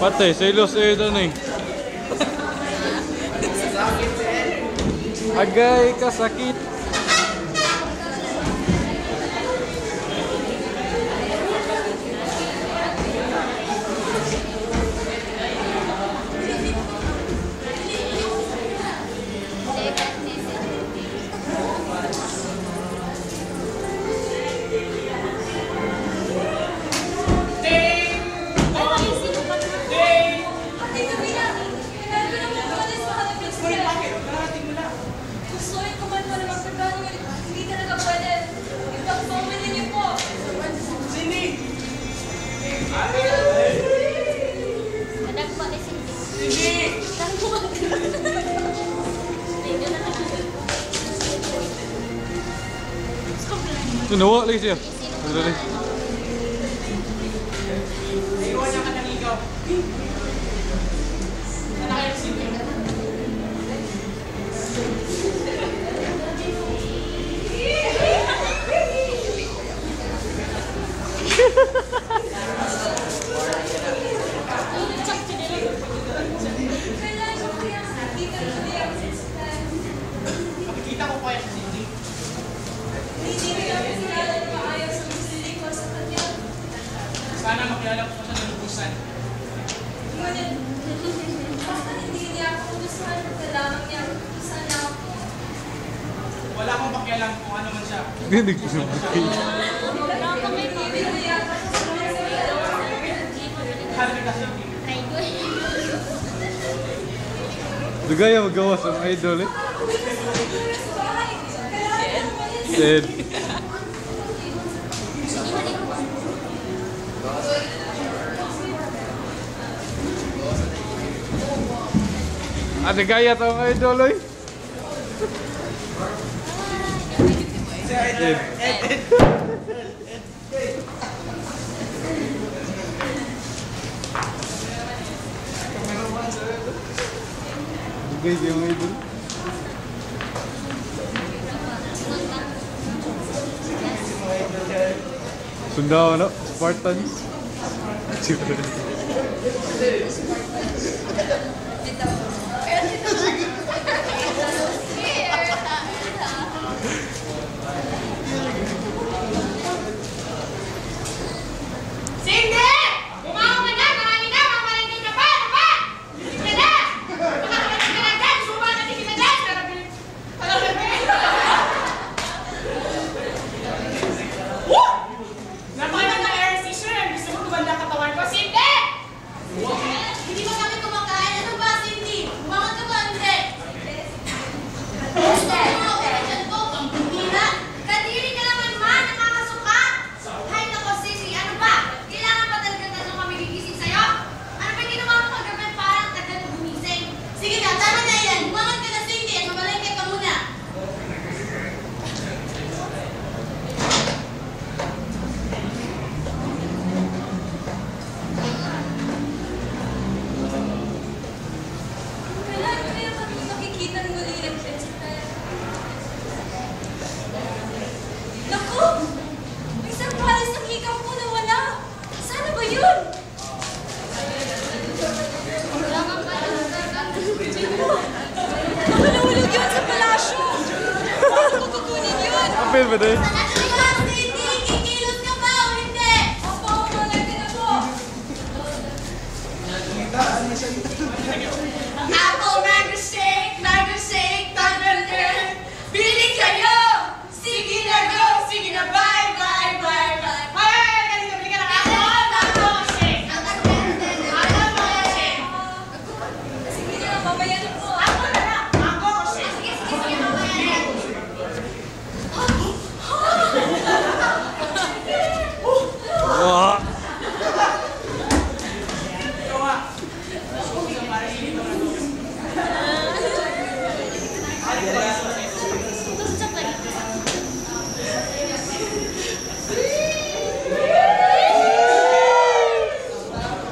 Patay, selos eh ito na eh. Agay kasakit. Nawa lagi siya. Dali. Iwan niya ka ng ikaw. Makikita ko pa yung Cindy. Sana makilala ko pa siya ng lubusan. Basta hindi niya ako gustuhan. Kailangan niya gustuhan niya ako. Wala akong pakialam kung ano man siya. Hindi ko siya. Dugaya magawa sa mga idol eh. Sid. Ada gaya tau mga idol eh. Sid. Dugay yung mga idol. Sundao no? Spartans. Hindi ba kami kumakain? Ano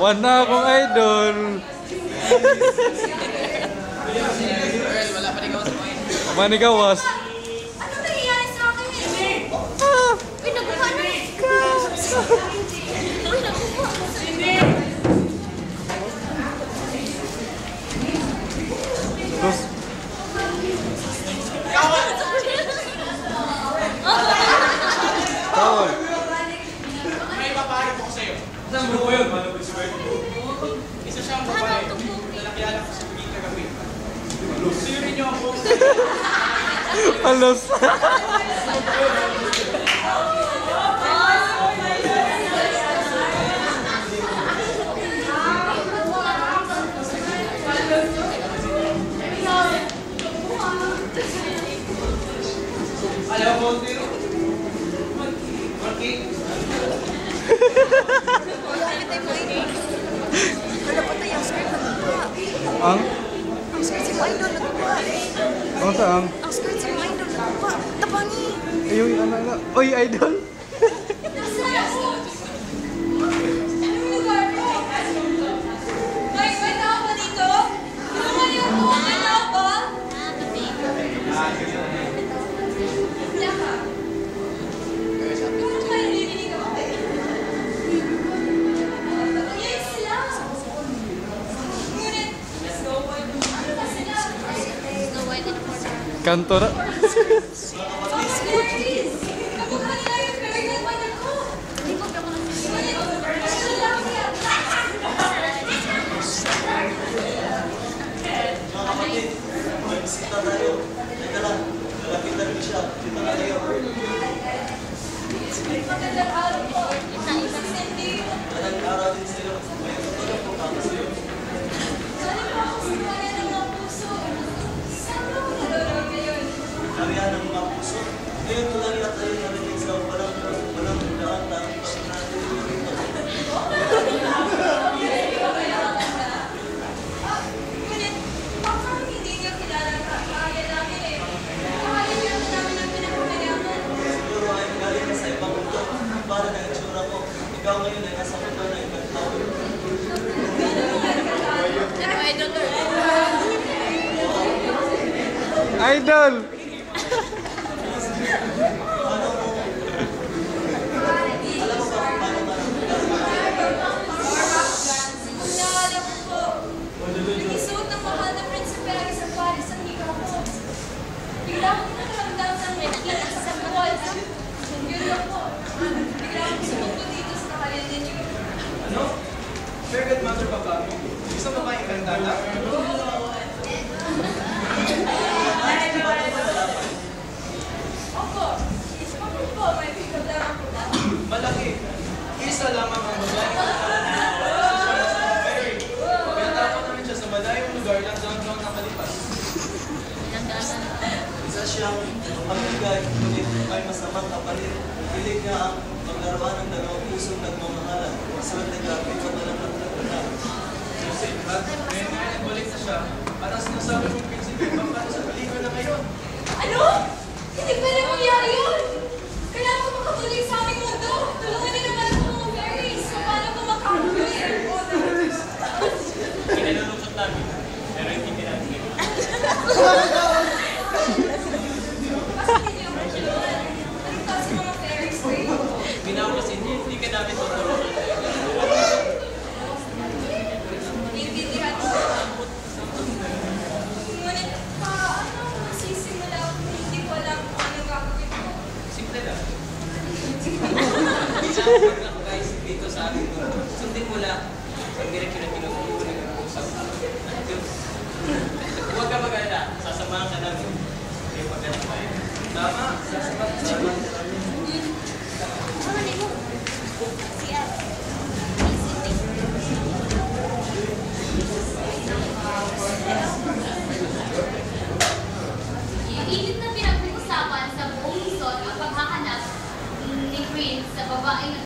One na akong idol. Wala pa rin ako sa point. Manigawas. Ano nangyayari sa akin? Uy, naguha na ka. Uy, naguha. Tapos, tawag. May babae po ko sa'yo. Saan mo ko yun? Isa siyang babae. Lalakyan ako sa pagiging kagabi. Sino rin niyo ako? Alos. Ayaw mo, Tiro. Marky. Ano pa tayo? Ang skirt nagbuha. Ang? Ang skirt si Idol nagbuha. Ang saan? Ang skirt si Idol nagbuha. Tabangi. Ayun, ano. Uy, idol. Nasa ako. Anong lugar mo? May tao ba dito? Ano nga yung mga tao ba? Wala ka. Ano kayo nilinig ako? Yes, sila. Ngunit, ano ba sila? Kantora. Please. Kamukha nila yung very good man ako. Ngunit, ano lang yan? Mga kapatid, may bisita tayo. Teka lang, lalapitan ko siya. Kita na kayo. Magandang araw po. Cindy. Magandang araw din sa'yo. May tutulong po kami sa'yo. Sali po ako sa kanya ng mga puso. Saan po ako nalulog ngayon? Kariyan ng mga puso. Ngayon ko lang yata yung narinig sa walang daan tayong natin dito. Ngunit, baka hindi niyo kilala ang kakaayan namin eh. Kakaayan niyo namin ang pinagpapalaman. Siguro ay galing ka sa ibang mundo. Para na itsura ko. Ikaw ngayon ay nasa mundo na ibang tao. Idol. Kung naalala ko po, nagisuot ng mahal na prinsipe ang isang paris ang hikaw ko. Bigla akong nakaramdam ng init sa buwan. Yun lang po. Bigla akong sumuko dito sa kakayan ninyo. Ano? Very good mother ba ba? Gusto mo ba ikantala? Opo, opo po, may problema po ba? Malaki. Isa lamang ang babae. Mary, pinatapon namin siya sa malayong lugar lang downtown nakalipas. Isa siyang pamigay, ngunit may masamang kapalit. Pilig niya ang paglaruan ng dalawang pusong nagmamahalan. Maswerte ka, ikaw na lang ang nagpala. Joseph, at ngayon nga nagbalik na siya. At ang sinasabi mong prinsipe, baka sa peligro na ngayon. Ano? Hindi pwede mangyari yun! Kailangan ko makatuloy sa aming mundo! Tulungan niyo naman ako mga fairies! Paano ko makakabuloy? Kinalulungkot namin, pero hindi kinagin. Bakit hindi ako tulungan? Anong klase mga fairies kayo? Ginawa kasi hindi ka namin tutulungan. Naiintindihan ko. Ngunit, paano ako masisimula kung hindi ko alam kung anong gagawin ko? Simple lang. Pinapag lang guys dito sa amin. Sundin mo lang ang direksyon na pinupuno ng pusap. Huwag ka mag-alala. Sasamahan ka namin. May pagkana tayo. Tama. Sasamahan ka namin. Ano mo?